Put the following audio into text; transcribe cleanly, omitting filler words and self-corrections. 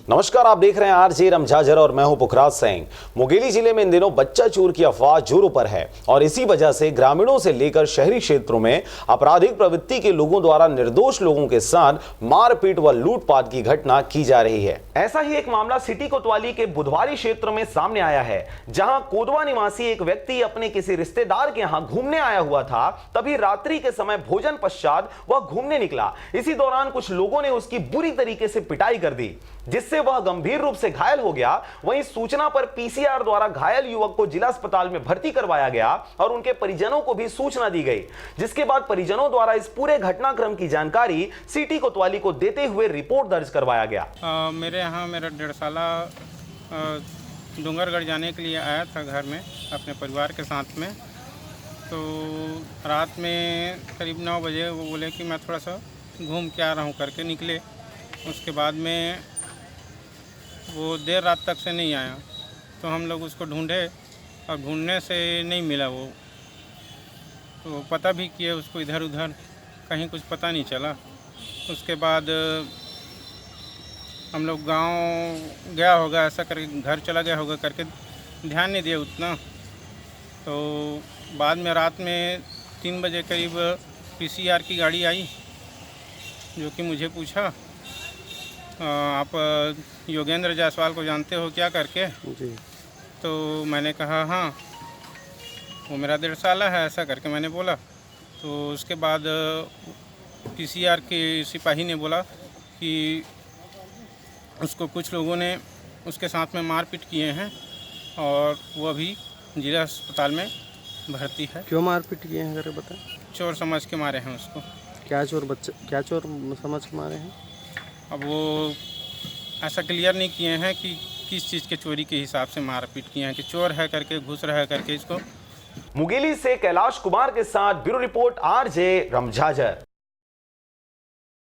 नमस्कार, आप देख रहे हैं आरजे रमझाझर और मैं हूं पुखराज सिंह। मुंगेली जिले में इन दिनों बच्चा चोर की अफवाह जोरों पर है और इसी वजह से ग्रामीणों से लेकर शहरी क्षेत्रों में आपराधिक प्रवृत्ति के लोगों द्वारा निर्दोष लोगों के साथ मारपीट व लूटपाट की घटना की जा रही है। ऐसा ही एक मामला सिटी कोतवाली के बुधवारी क्षेत्र में सामने आया है, जहां कोदवा निवासी एक व्यक्ति अपने किसी रिश्तेदार के यहां घूमने आया हुआ था। तभी रात्रि के समय भोजन पश्चात वह घूमने निकला। इसी दौरान कुछ लोगों ने उसकी बुरी तरीके से पिटाई कर दी, जिससे वह गंभीर रूप से घायल हो गया। वहीं सूचना पर पीसीआर द्वारा घायल युवक को जिला अस्पताल में भर्ती करवाया गया और उनके परिजनों को भी सूचना दी गई, जिसके बाद परिजनों द्वारा इस पूरे घटनाक्रम की जानकारी सिटी कोतवाली को देते हुए रिपोर्ट दर्ज करवाया गया। मेरे यहाँ मेरा 1.5 साला डूंगरगढ़ जाने के लिए आया था घर में अपने परिवार के साथ में। तो रात में करीब 9 बजे वो बोले कि मैं थोड़ा सा घूम के आ रहा हूँ करके निकले। उसके बाद में वो देर रात तक से नहीं आया, तो हम लोग उसको ढूंढे और ढूंढने से नहीं मिला। वो तो पता भी किए उसको इधर उधर, कहीं कुछ पता नहीं चला। उसके बाद हम लोग गांव गया होगा, ऐसा करके घर चला गया होगा करके ध्यान नहीं दिया उतना। तो बाद में रात में 3 बजे करीब पीसीआर की गाड़ी आई, जो कि मुझे पूछा आप योगेंद्र जायसवाल को जानते हो क्या करके जी। तो मैंने कहा हाँ, वो मेरा 1.5 साला है, ऐसा करके मैंने बोला। तो उसके बाद पीसीआर के सिपाही ने बोला कि उसको कुछ लोगों ने उसके साथ में मारपीट किए हैं और वो अभी जिला अस्पताल में भर्ती है। क्यों मारपीट किए हैं जरा बताएं। चोर समझ के मारे हैं उसको। क्या चोर समझ के मारे हैं? अब वो ऐसा क्लियर नहीं किए हैं कि किस चीज़ के चोरी के हिसाब से मारपीट किए हैं, कि चोर है करके घुस रहा है करके इसको। मुंगेली से कैलाश कुमार के साथ ब्यूरो रिपोर्ट आरजे रमझाझर।